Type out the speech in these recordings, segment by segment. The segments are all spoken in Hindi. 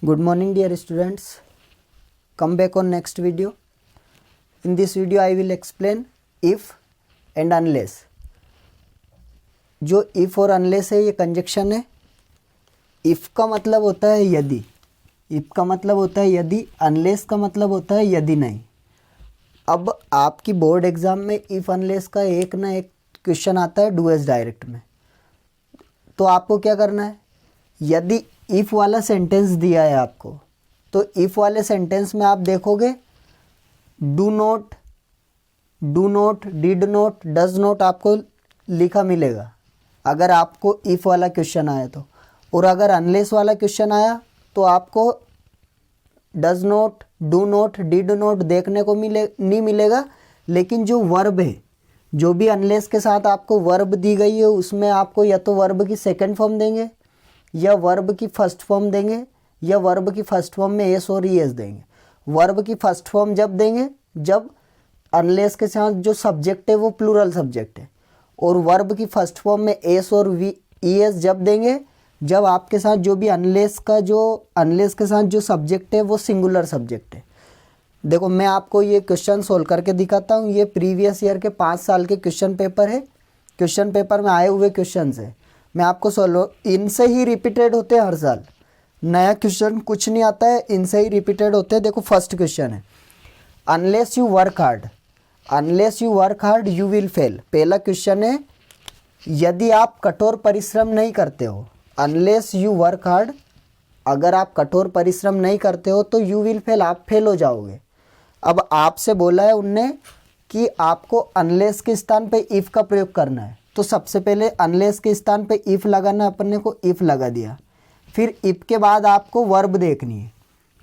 Good morning dear students. Come back on next video. In this video I will explain if and unless. जो if और unless है ये कंजक्शन है. if का मतलब होता है यदि, if का मतलब होता है यदि, unless का मतलब होता है यदि नहीं. अब आपकी बोर्ड एग्जाम में if unless का एक ना एक क्वेश्चन आता है डू एस डायरेक्ट में. तो आपको क्या करना है, यदि इफ़ वाला सेंटेंस दिया है आपको तो इफ़ वाले सेंटेंस में आप देखोगे do not, did not, does not आपको लिखा मिलेगा अगर आपको इफ़ वाला क्वेश्चन आया तो. और अगर अनलेस वाला क्वेश्चन आया तो आपको does not, do not, did not देखने को नहीं मिलेगा. लेकिन जो वर्ब है, जो भी अनलेस के साथ आपको वर्ब दी गई है उसमें आपको या तो वर्ब की सेकंड फॉर्म देंगे या वर्ब की फर्स्ट फॉर्म देंगे या वर्ब की फर्स्ट फॉर्म में एस और ईएस देंगे. वर्ब की फर्स्ट फॉर्म जब देंगे जब अनलेस के साथ जो सब्जेक्ट है वो प्लूरल सब्जेक्ट है, और वर्ब की फर्स्ट फॉर्म में एस और ईएस जब देंगे जब आपके साथ जो भी अनलेस के साथ जो सब्जेक्ट है वो सिंगुलर सब्जेक्ट है. देखो मैं आपको ये क्वेश्चन सोल्व करके दिखाता हूँ. ये प्रीवियस ईयर के 5 साल के क्वेश्चन पेपर है. क्वेश्चन पेपर में आए हुए क्वेश्चन है. मैं आपको सोल्व, इनसे ही रिपीटेड होते हैं हर साल. नया क्वेश्चन कुछ नहीं आता है, इनसे ही रिपीटेड होते हैं. देखो फर्स्ट क्वेश्चन है unless you work hard you will fail. पहला क्वेश्चन है यदि आप कठोर परिश्रम नहीं करते हो. अनलेस यू वर्क हार्ड, अगर आप कठोर परिश्रम नहीं करते हो तो यू विल फेल, आप फेल हो जाओगे. अब आपसे बोला है उनने कि आपको अनलेस के स्थान पे इफ़ का प्रयोग करना है. तो सबसे पहले अनलेस के स्थान पे इफ़ लगाना, अपन ने को इफ़ लगा दिया. फिर इफ़ के बाद आपको वर्ब देखनी है.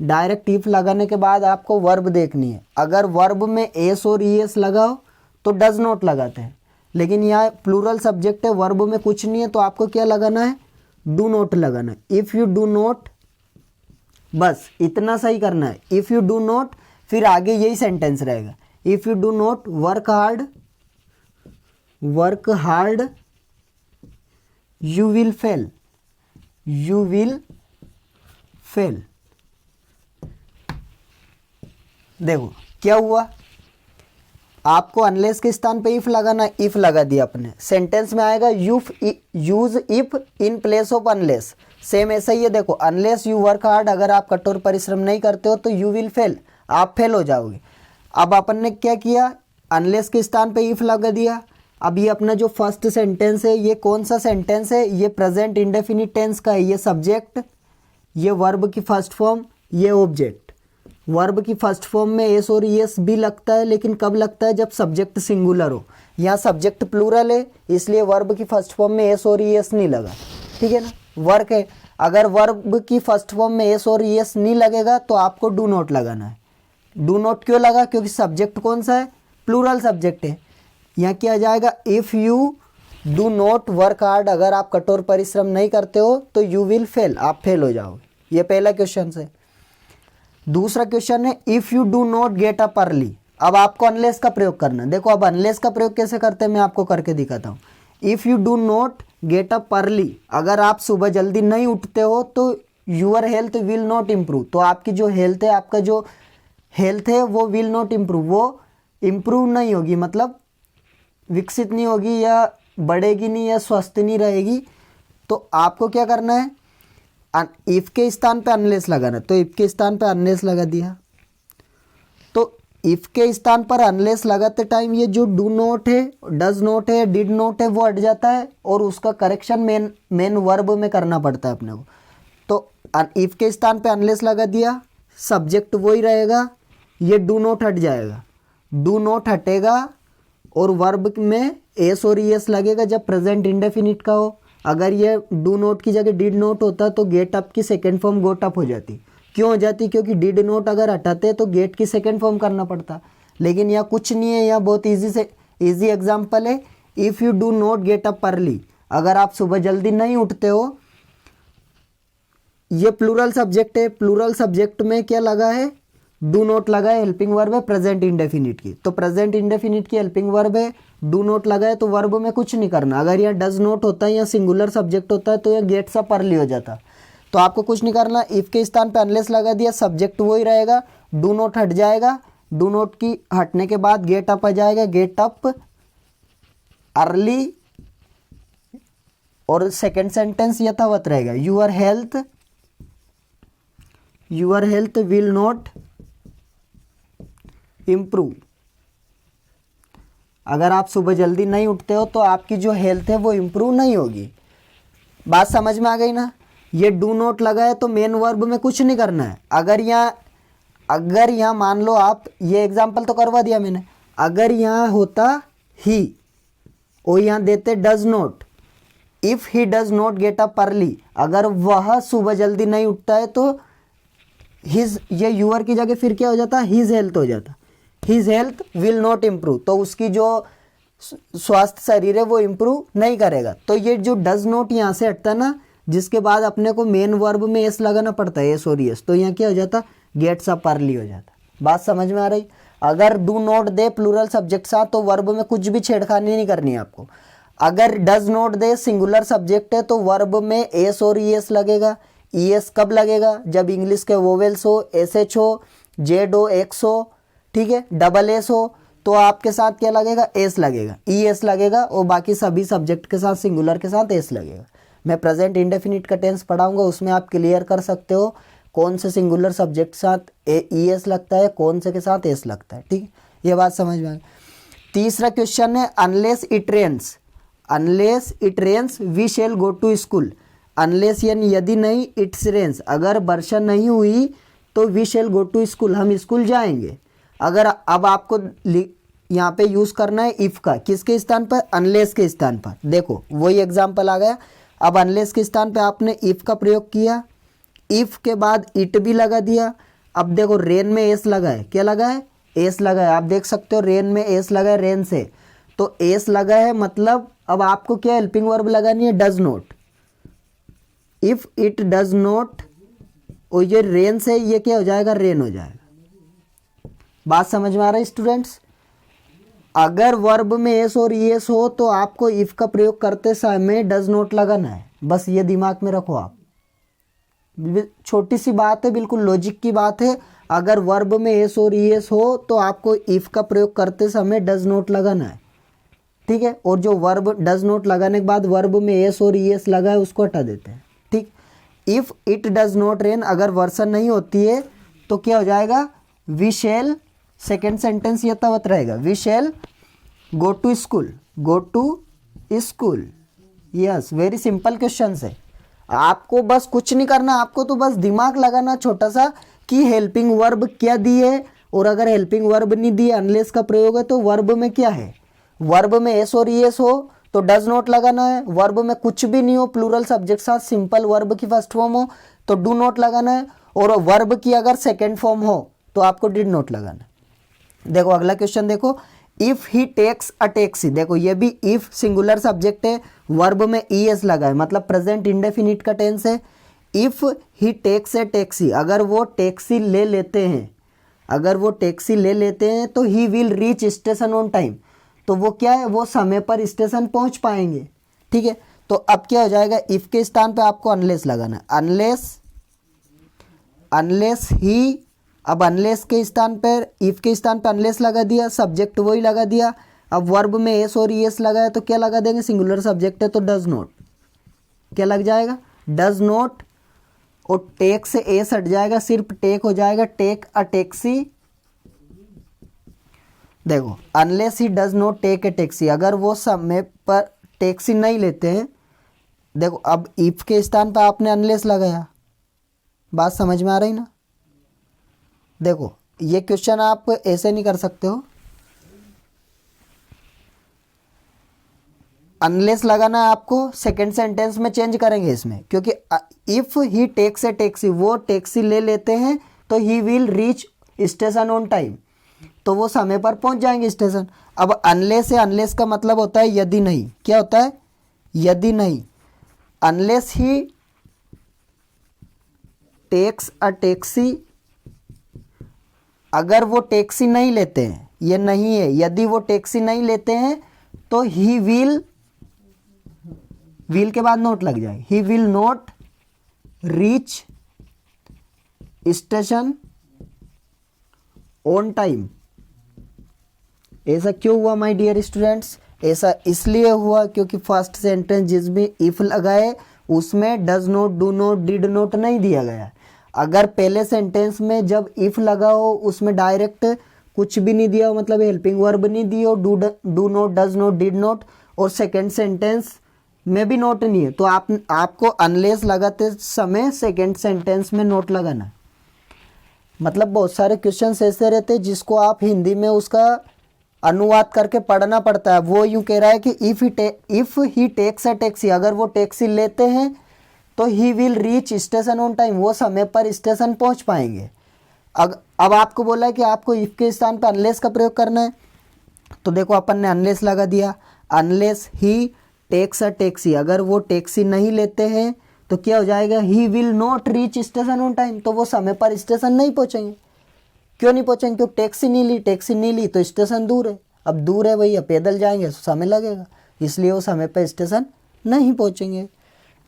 डायरेक्ट इफ़ लगाने के बाद आपको वर्ब देखनी है. अगर वर्ब में एस और ईएस लगाओ तो डज नॉट लगाते हैं, लेकिन यहाँ प्लूरल सब्जेक्ट है, वर्ब में कुछ नहीं है तो आपको क्या लगाना है, डू नॉट लगाना है. इफ़ यू डू नॉट, बस इतना सही करना है. इफ़ यू डू नॉट, फिर आगे यही सेंटेंस रहेगा. If you do not work hard you will fail. देखो क्या हुआ, आपको अनलेस के स्थान पे इफ लगाना, इफ लगा दिया अपने. सेंटेंस में आएगा use if in place of unless. Same ऐसा ही है. देखो अनलेस यू वर्क हार्ड, अगर आप कठोर परिश्रम नहीं करते हो तो यू विल फेल, आप फेल हो जाओगे. अब अपन ने क्या किया, अनलेस के स्थान पे इफ लगा दिया. अब ये अपना जो फर्स्ट सेंटेंस है ये कौन सा सेंटेंस है, ये प्रेजेंट इंडेफिनिट टेंस का है. ये सब्जेक्ट, ये वर्ब की फर्स्ट फॉर्म, ये ऑब्जेक्ट. वर्ब की फर्स्ट फॉर्म में एस और ईएस भी लगता है, लेकिन कब लगता है, जब सब्जेक्ट सिंगुलर हो. यहाँ सब्जेक्ट प्लूरल है इसलिए वर्ब की फर्स्ट फॉर्म में एस और ईएस नहीं लगा. ठीक है ना, वर्क है. अगर वर्ब की फर्स्ट फॉर्म में एस और ईएस नहीं लगेगा तो आपको डू नॉट लगाना है. डू नॉट क्यों लगा, क्योंकि सब्जेक्ट कौन सा है, प्लूरल सब्जेक्ट है. यहाँ क्या जाएगा, if you do not work hard, अगर आप कठोर परिश्रम नहीं करते हो तो यू विल फेल, आप फेल हो जाओगे. ये पहला क्वेश्चन है. दूसरा क्वेश्चन है if you do not get up early. अब आपको अनलेस का प्रयोग करना. देखो अब अनलेस का प्रयोग कैसे करते हैं मैं आपको करके दिखाता हूँ. If you do not get up early, अगर आप सुबह जल्दी नहीं उठते हो तो your health will not improve. तो आपकी जो हेल्थ है, आपका जो हेल्थ है वो विल नॉट इम्प्रूव, वो इम्प्रूव नहीं होगी, मतलब विकसित नहीं होगी या बढ़ेगी नहीं या स्वस्थ नहीं रहेगी. तो आपको क्या करना है, इफ़ के स्थान पे अनलेस लगाना. तो इफ़ के स्थान पे अनलेस लगा दिया. तो इफ़ के स्थान पर अनलेस लगाते टाइम ये जो डू नॉट है, डज नॉट है, डिड नॉट है वो हट जाता है और उसका करेक्शन मेन वर्ब में करना पड़ता है अपने को. तो इफ़ के स्थान पे अनलेस लगा दिया, सब्जेक्ट वही रहेगा, ये डू नॉट हट जाएगा. डू नॉट हटेगा और वर्ब में एस और ईएस लगेगा जब प्रेजेंट इंडेफिनिट का हो. अगर ये डू नॉट की जगह डिड नॉट होता तो गेट अप की सेकेंड फॉर्म गोट अप हो जाती. क्यों हो जाती, क्योंकि डिड नॉट अगर हटाते तो गेट की सेकेंड फॉर्म करना पड़ता. लेकिन यहाँ कुछ नहीं है, यहाँ बहुत ईजी एग्जाम्पल है. If you do not get up early, अगर आप सुबह जल्दी नहीं उठते हो, ये प्लूरल सब्जेक्ट है. प्लूरल सब्जेक्ट में क्या लगा है, डू नॉट लगा है, हेल्पिंग वर्ब है प्रेजेंट इंडेफिनिट की. तो प्रेजेंट इंडेफिनिट की हेल्पिंग वर्ब है, डू नॉट लगा है तो वर्ब में कुछ नहीं करना. अगर यहाँ डज नॉट होता है या सिंगुलर सब्जेक्ट होता है तो यहाँ गेट्स अप अर्ली हो जाता. तो आपको कुछ नहीं करना, इफ के स्थान पे अनलेस लगा दिया, सब्जेक्ट वही रहेगा, डू नॉट हट जाएगा, डू नॉट की हटने के बाद गेट अप आ जाएगा, गेट अप अर्ली, और सेकंड सेंटेंस यथावत रहेगा, your health will not improve. अगर आप सुबह जल्दी नहीं उठते हो तो आपकी जो हेल्थ है वो इम्प्रूव नहीं होगी। बात समझ में आ गई ना। ये डू नॉट लगा है तो मेन वर्ब में कुछ नहीं करना है। अगर यहाँ मान लो आप, ये एग्जाम्पल तो करवा दिया मैंने, अगर यहाँ होता ही और यहाँ देते does not, if he does not get up early, अगर वह सुबह जल्दी नहीं उठता है तो हिज, ये यूअर की जगह फिर क्या हो जाता, हिज हेल्थ हो जाता, his health will not improve, तो उसकी जो स्वास्थ्य शरीर है वो इम्प्रूव नहीं करेगा। तो ये जो डज नॉट यहाँ से हटता ना, जिसके बाद अपने को मेन वर्ब में एस लगाना पड़ता है, एस और एस, तो यहाँ क्या हो जाता, गेट्स अप अर्ली हो जाता। बात समझ में आ रही। अगर डू नॉट दे प्लूरल सब्जेक्ट साथ तो वर्ब में कुछ भी छेड़खानी नहीं करनी है आपको। अगर does not they singular subject है तो वर्ब में एस और ईएस लगेगा। ईएस कब लगेगा, जब इंग्लिश के वोवेल्स हो, एसएच हो, जेड हो, एक्स हो, ठीक है, डबल एस हो, तो आपके साथ क्या लगेगा, एस लगेगा, ईएस लगेगा, और बाकी सभी सब्जेक्ट के साथ सिंगुलर के साथ एस लगेगा। मैं प्रेजेंट इंडेफिनिट का टेंस पढ़ाऊंगा, उसमें आप क्लियर कर सकते हो कौन से सिंगुलर सब्जेक्ट के साथ ईएस लगता है, कौन से के साथ एस लगता है। ठीक, ये बात समझ में आ गई। तीसरा क्वेश्चन है unless it rains we shall go to school. Unless यानी यदि नहीं, इट्स रेन्स अगर वर्षा नहीं हुई तो we shall go to school, हम स्कूल जाएंगे। अगर अब आपको यहाँ पे यूज करना है इफ का, किसके स्थान पर, अनलेस के स्थान पर। देखो वही एग्जाम्पल आ गया। अब अनलेस के स्थान पे आपने इफ का प्रयोग किया, इफ के बाद इट भी लगा दिया। अब देखो रेन में एस लगा है, क्या लगा है, एस लगा है। आप देख सकते हो रेन में एस लगा है, रेन से, तो एस लगा है, मतलब अब आपको क्या हेल्पिंग वर्ब लगानी है, does not. If it does not, और ये रेन से ये क्या हो जाएगा, रेन हो जाएगा। बात समझ में आ रहा है स्टूडेंट्स। अगर वर्ब में एस और ईएस हो तो आपको इफ का प्रयोग करते समय डज नॉट लगाना है, बस ये दिमाग में रखो आप। छोटी सी बात है, बिल्कुल लॉजिक की बात है। अगर वर्ब में एस और ईएस हो तो आपको इफ का प्रयोग करते समय डज नॉट लगाना है, ठीक है। और जो वर्ब डज नॉट लगाने के बाद वर्ब में एस और ईएस लगा है उसको हटा देते हैं, ठीक। If it does not rain, अगर वर्षा नहीं होती है तो क्या हो जाएगा, वी शैल, सेकेंड सेंटेंस यथावत रहेगा, we shall go to school, go to school. Yes, very simple question है। आपको बस कुछ नहीं करना, आपको तो बस दिमाग लगाना छोटा सा कि हेल्पिंग वर्ब क्या दी है, और अगर हेल्पिंग वर्ब नहीं दी, अनलेस का प्रयोग है, तो वर्ब में क्या है, वर्ब में एस और ईएस हो तो डज नॉट लगाना है, वर्ब में कुछ भी नहीं हो, प्लूरल सब्जेक्ट साथ सिंपल वर्ब की फर्स्ट फॉर्म हो तो डू नॉट लगाना है, और वर्ब की अगर सेकेंड फॉर्म हो तो आपको डिड नॉट लगाना है। देखो अगला क्वेश्चन देखो, if he takes a taxi. देखो ये भी इफ सिंगुलर सब्जेक्ट है, वर्ब में ईएस लगा है, मतलब प्रेजेंट इंडेफिनिट का टेंस है। If he takes a taxi, अगर वो टैक्सी ले लेते हैं, अगर वो टैक्सी ले लेते हैं तो he will reach station on time, तो वो क्या है, वो समय पर स्टेशन पहुंच पाएंगे, ठीक है। तो अब क्या हो जाएगा, इफ के स्थान पे आपको अनलेस लगाना है, अनलेस ही। अब अनलेस के स्थान पर, इफ के स्थान पर अनलेस लगा दिया, सब्जेक्ट वही लगा दिया। अब वर्ब में एस और ईएस लगा है तो क्या लगा देंगे, सिंगुलर सब्जेक्ट है तो डज नॉट, क्या लग जाएगा, डज नॉट, और टेक से एस हट जाएगा, सिर्फ टेक हो जाएगा, टेक अ टैक्सी। देखो unless he does not take a taxi, अगर वो समय पर टैक्सी नहीं लेते हैं। देखो अब इफ के स्थान पर आपने अनलेस लगाया, बात समझ में आ रही ना। देखो ये क्वेश्चन आप ऐसे नहीं कर सकते हो, अनलेस लगाना है आपको, सेकंड सेंटेंस में चेंज करेंगे इसमें, क्योंकि if he takes a taxi, वो टैक्सी ले लेते हैं तो he will reach station on time, तो वो समय पर पहुंच जाएंगे स्टेशन। अब अनलेस है, अनलेस का मतलब होता है यदि नहीं, क्या होता है, यदि नहीं। Unless he takes a taxi, अगर वो टैक्सी नहीं लेते हैं, ये नहीं है, यदि वो टैक्सी नहीं लेते हैं तो ही विल के बाद नोट लग जाए, he will not reach station on time. ऐसा क्यों हुआ माय डियर स्टूडेंट्स? ऐसा इसलिए हुआ क्योंकि फर्स्ट सेंटेंस जिसमें इफ लगाए उसमें does not, do not, did not नहीं दिया गया। अगर पहले सेंटेंस में जब इफ लगा हो उसमें डायरेक्ट कुछ भी नहीं दिया हो, मतलब हेल्पिंग वर्ब नहीं दी हो, do not, does not, did not, और सेकेंड सेंटेंस में भी नोट नहीं है, तो आपको अनलेस लगाते समय सेकेंड सेंटेंस में नोट लगाना है। मतलब बहुत सारे क्वेश्चंस ऐसे रहते हैं जिसको आप हिंदी में उसका अनुवाद करके पढ़ना पड़ता है। वो यूं कह रहा है कि if he takes a taxi, अगर वो टैक्सी लेते हैं तो he will reach station on time, वो समय पर स्टेशन पहुंच पाएंगे। अब आपको बोला है कि आपको इफ के स्थान पर अनलेस का प्रयोग करना है, तो देखो अपन ने अनलेस लगा दिया। Unless he takes a taxi, अगर वो टैक्सी नहीं लेते हैं तो क्या हो जाएगा? He will not reach station on time, तो वो समय पर स्टेशन नहीं पहुंचेंगे। क्यों नहीं पहुंचेंगे? क्योंकि टैक्सी नहीं ली तो स्टेशन दूर है। अब दूर है भैया, पैदल जाएंगे तो समय लगेगा, इसलिए वो समय पर स्टेशन नहीं पहुंचेंगे।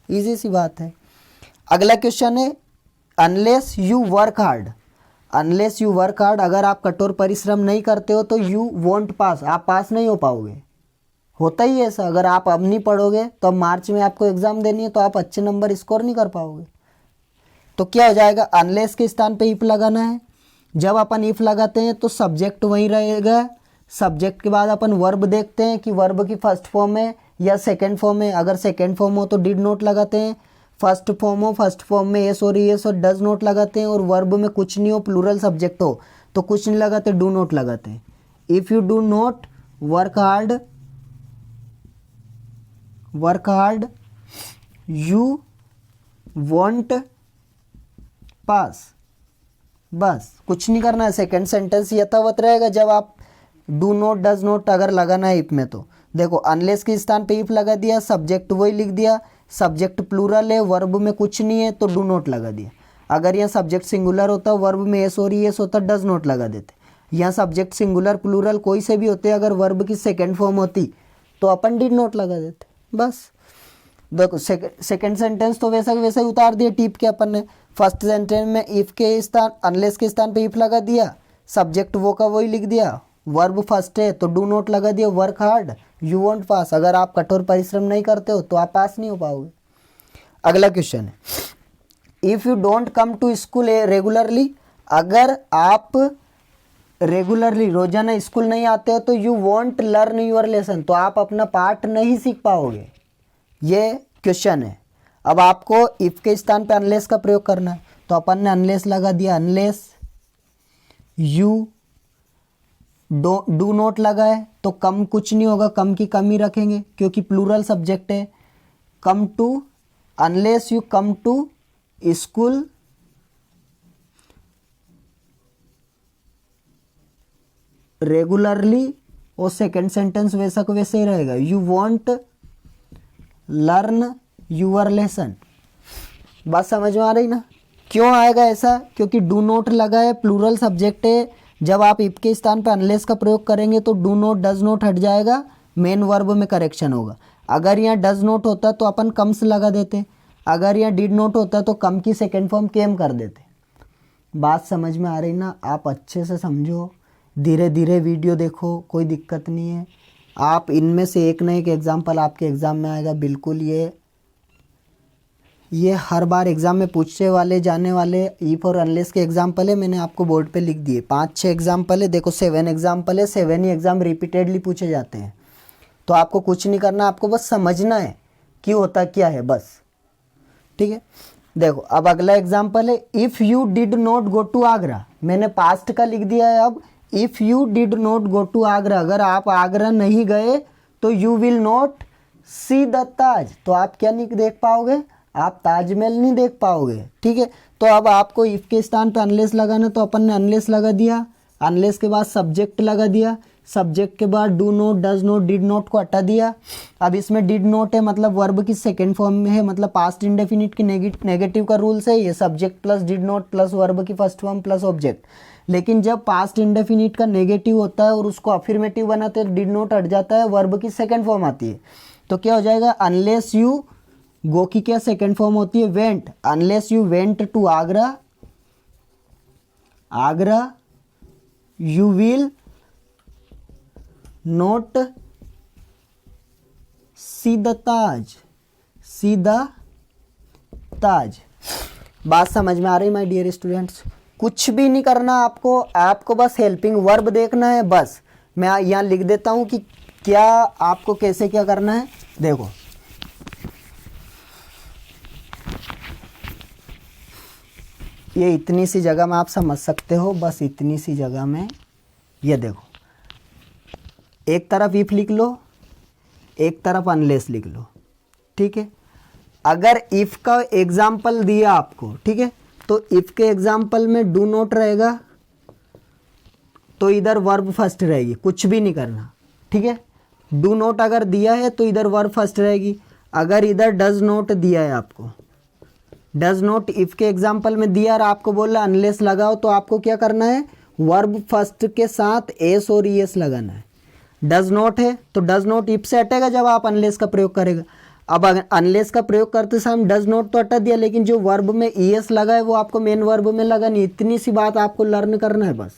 इजी सी बात है। अगला क्वेश्चन है unless you work hard. Unless you work hard, अगर आप कठोर परिश्रम नहीं करते हो तो यू वॉन्ट पास, आप पास नहीं हो पाओगे। होता ही ऐसा, अगर आप अब नहीं पढ़ोगे तो अब मार्च में आपको एग्जाम देनी है तो आप अच्छे नंबर स्कोर नहीं कर पाओगे। तो क्या हो जाएगा? अनलेस के स्थान पे इफ लगाना है। जब अपन इफ लगाते हैं तो सब्जेक्ट वहीं रहेगा। सब्जेक्ट के बाद अपन वर्ब देखते हैं कि वर्ब की फर्स्ट फॉर्म है या सेकंड फॉर्म है। अगर सेकंड फॉर्म हो तो डिड नॉट लगाते हैं, फर्स्ट फॉर्म में एस और यस और डज नॉट लगाते हैं, और वर्ब में कुछ नहीं हो, प्लूरल सब्जेक्ट हो तो कुछ नहीं लगाते, डू नॉट लगाते हैं। If you do not work hard you won't pass. बस कुछ नहीं करना है, सेकंड सेंटेंस यथावत रहेगा। जब आप डू नॉट, डज नॉट अगर लगाना है इफ में तो देखो अनलेस के स्थान पे इफ लगा दिया, सब्जेक्ट वही लिख दिया, सब्जेक्ट प्लूरल है, वर्ब में कुछ नहीं है तो डू नॉट लगा दिया। अगर यहाँ सब्जेक्ट सिंगुलर होता, वर्ब में एस और यस होता, डज नॉट लगा देते। यहाँ सब्जेक्ट सिंगुलर प्लूरल कोई से भी होते, अगर वर्ब की सेकेंड फॉर्म होती तो अपन डिड नॉट लगा देते। बस देखो सेकेंड सेंटेंस तो वैसा वैसा ही उतार दिया टिप के अपन ने। फर्स्ट सेंटेंस में इफ के स्थान, अनलेस के स्थान पे इफ लगा दिया, सब्जेक्ट वो का वही लिख दिया, वर्ब फर्स्ट है तो डू नॉट लगा दिया, वर्क हार्ड यू वॉन्ट पास, अगर आप कठोर परिश्रम नहीं करते हो तो आप पास नहीं हो पाओगे। अगला क्वेश्चन है if you don't come to school regularly, अगर आप रेगुलरली रोजाना स्कूल नहीं आते हो तो you won't learn your lesson, तो आप अपना पाठ नहीं सीख पाओगे। ये क्वेश्चन है। अब आपको इफ के स्थान पे अनलेस का प्रयोग करना है, तो अपन ने अनलेस लगा दिया। अनलेस यू डू नॉट लगा है तो कम कुछ नहीं होगा, कम की कम ही रखेंगे क्योंकि प्लूरल सब्जेक्ट है। Come to, unless you come to school regularly, और सेकेंड सेंटेंस वैसा को वैसे ही रहेगा, you won't learn your lesson. बात समझ में आ रही ना? क्यों आएगा ऐसा? क्योंकि डू नॉट लगा है, प्लूरल सब्जेक्ट है। जब आप इफ के स्थान पर अनलेस का प्रयोग करेंगे तो डू नॉट, डज नॉट हट जाएगा, मेन वर्ब में करेक्शन होगा। अगर यहाँ डज नॉट होता तो अपन कम से लगा देते, अगर यहाँ डिड नॉट होता तो कम की सेकेंड फॉर्म केम कर देते। बात समझ में आ रही ना? आप अच्छे से समझो, धीरे धीरे वीडियो देखो, कोई दिक्कत नहीं है। आप इनमें से एक न एक एग्जाम्पल आपके एग्ज़ाम में आएगा बिल्कुल। ये हर बार एग्ज़ाम में पूछने वाले जाने वाले इफ और अनलेस के एग्जाम्पल है, मैंने आपको बोर्ड पे लिख दिए। 5-6 एग्जाम्पल है, देखो 7 एग्जाम्पल है, 7 ही एग्ज़ाम रिपीटेडली पूछे जाते हैं। तो आपको कुछ नहीं करना, आपको बस समझना है कि होता क्या है बस। ठीक है, देखो अब अगला एग्जाम्पल है if you did not go to Agra. मैंने पास्ट का लिख दिया है। अब if you did not go to Agra, अगर आप आगरा नहीं गए तो you will not see the Taj, तो आप क्या नहीं देख पाओगे? आप ताजमहल नहीं देख पाओगे। ठीक है, तो अब आपको इफ के स्थान पे अनलेस लगाना, तो अपन ने अनलेस लगा दिया। अनलेस के बाद सब्जेक्ट लगा दिया, सब्जेक्ट के बाद do not, does not, did not को हटा दिया। अब इसमें डिड नॉट है मतलब वर्ब की सेकंड फॉर्म में है, मतलब पास्ट इंडेफिनिट की नेगेटिव का रूल्स है ये, subject plus did not plus verb की फर्स्ट फॉर्म प्लस ऑब्जेक्ट। लेकिन जब पास्ट इंडेफिनिट का नेगेटिव होता है और उसको अफर्मेटिव बनाते हैं, डिड नॉट हट जाता है, वर्ब की सेकंड फॉर्म आती है। तो क्या हो जाएगा? अनलेस यू गो की क्या सेकेंड फॉर्म होती है? Went. Unless you went to Agra, Agra you will not see the Taj, see the Taj. बात समझ में आ रही माय डियर स्टूडेंट्स? कुछ भी नहीं करना आपको, आपको बस हेल्पिंग वर्ब देखना है बस। मैं यहाँ लिख देता हूँ कि क्या आपको कैसे क्या करना है। देखो ये इतनी सी जगह में आप समझ सकते हो, बस इतनी सी जगह में ये देखो, एक तरफ इफ लिख लो, एक तरफ अनलेस लिख लो, ठीक है। अगर इफ का एग्जाम्पल दिया आपको, ठीक है, तो इफ के एग्जाम्पल में डू नॉट रहेगा तो इधर वर्ब फर्स्ट रहेगी, कुछ भी नहीं करना, ठीक है। डू नॉट अगर दिया है तो इधर वर्ब फर्स्ट रहेगी। अगर इधर डज नॉट दिया है आपको, डज नॉट इफ के एग्जाम्पल में दिया और आपको बोला अनलेस लगाओ, तो आपको क्या करना है? वर्ब फर्स्ट के साथ एस और ई एस लगाना है। डज नॉट है तो डज नॉट इफ से हटेगा जब आप अनलेस का प्रयोग करेगा। अब अगर अनलेस का प्रयोग करते समय डज नॉट तो हटा दिया, लेकिन जो वर्ब में ई एस लगा है वो आपको मेन वर्ब में लगा नहीं। इतनी सी बात आपको लर्न करना है, बस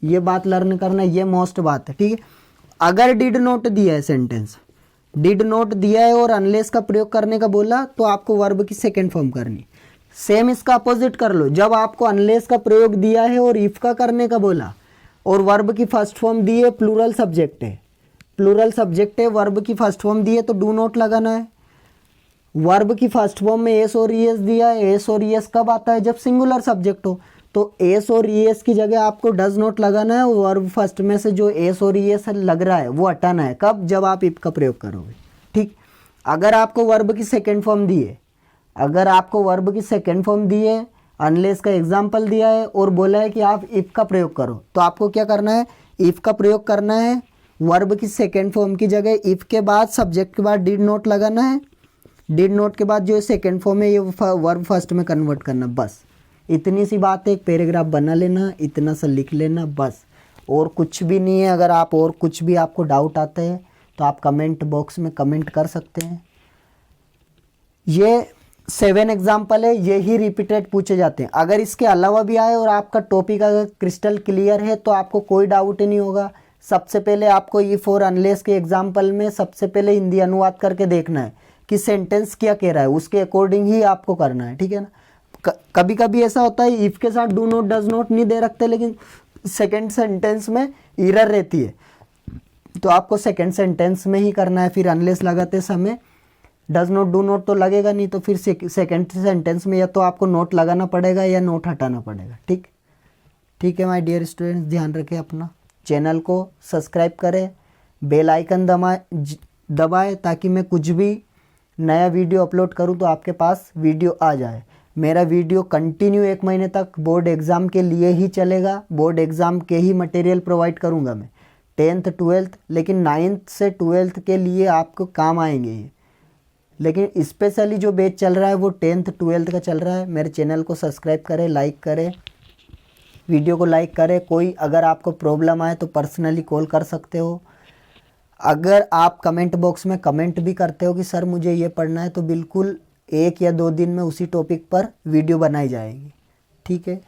ये बात लर्न करना है, ये मोस्ट बात है, ठीक है। अगर डिड नॉट दिया है, सेंटेंस डिड नॉट दिया है और अनलेस का प्रयोग करने का बोला, तो आपको वर्ब की सेकेंड फॉर्म करनी। सेम इसका अपोजिट कर लो, जब आपको अनलेस का प्रयोग दिया है और इफ का करने का बोला और वर्ब की फर्स्ट फॉर्म दी है, प्लूरल सब्जेक्ट है, प्लूरल सब्जेक्ट है, वर्ब की फर्स्ट फॉर्म दी है तो डू नॉट लगाना है। वर्ब की फर्स्ट फॉर्म में एस और ई एस दिया है, एस और ई एस कब आता है? जब सिंगुलर सब्जेक्ट हो, तो एस और ई एस की जगह आपको डज नॉट लगाना है। वर्ब फर्स्ट में से जो एस और ई एस लग रहा है वो हटाना है। कब? जब आप इफ का प्रयोग करोगे, ठीक। अगर आपको वर्ब की सेकेंड फॉर्म दी है, अगर आपको वर्ब की सेकेंड फॉर्म दी है, अनलेस का एग्जाम्पल दिया है और बोला है कि आप इफ का प्रयोग करो, तो आपको क्या करना है? इफ का प्रयोग करना है। वर्ब की सेकेंड फॉर्म की जगह इफ के बाद सब्जेक्ट के बाद डिड नॉट लगाना है। डिड नॉट के बाद जो सेकेंड फॉर्म है ये वर्ब फर्स्ट में कन्वर्ट करना, बस इतनी सी बात है। एक पैराग्राफ बना लेना, इतना सा लिख लेना, बस और कुछ भी नहीं है। अगर आप और कुछ भी आपको डाउट आते हैं तो आप कमेंट बॉक्स में कमेंट कर सकते हैं। ये 7 एग्जाम्पल है, ये ही रिपीटेड पूछे जाते हैं। अगर इसके अलावा भी आए और आपका टॉपिक अगर क्रिस्टल क्लियर है तो आपको कोई डाउट ही नहीं होगा। सबसे पहले आपको इफ और अनलेस के एग्जाम्पल में सबसे पहले हिंदी अनुवाद करके देखना है कि सेंटेंस क्या कह रहा है, उसके अकॉर्डिंग ही आपको करना है, ठीक है ना। कभी कभी ऐसा होता है इफ के साथ डू नॉट डज नॉट नहीं दे रखते, लेकिन सेकंड सेंटेंस में एरर रहती है, तो आपको सेकंड सेंटेंस में ही करना है। फिर अनलेस लगाते समय डज नॉट डू नॉट तो लगेगा नहीं, तो फिर सेकंड सेंटेंस में या तो आपको नोट लगाना पड़ेगा या नोट हटाना पड़ेगा, ठीक। ठीक है माय डियर स्टूडेंट्स, ध्यान रखें अपना, चैनल को सब्सक्राइब करें, बेल आइकन दबाएं ताकि मैं कुछ भी नया वीडियो अपलोड करूं तो आपके पास वीडियो आ जाए। मेरा वीडियो कंटिन्यू 1 महीने तक बोर्ड एग्ज़ाम के लिए ही चलेगा। बोर्ड एग्ज़ाम के ही मटेरियल प्रोवाइड करूंगा मैं, 10th 12th, लेकिन 9th से 12th के लिए आपको काम आएंगे ये। लेकिन स्पेशली जो बैच चल रहा है वो 10th 12th का चल रहा है। मेरे चैनल को सब्सक्राइब करें, लाइक करें, वीडियो को लाइक करें। कोई अगर आपको प्रॉब्लम आए तो पर्सनली कॉल कर सकते हो। अगर आप कमेंट बॉक्स में कमेंट भी करते हो कि सर मुझे ये पढ़ना है, तो बिल्कुल 1 या 2 दिन में उसी टॉपिक पर वीडियो बनाई जाएगी, ठीक है।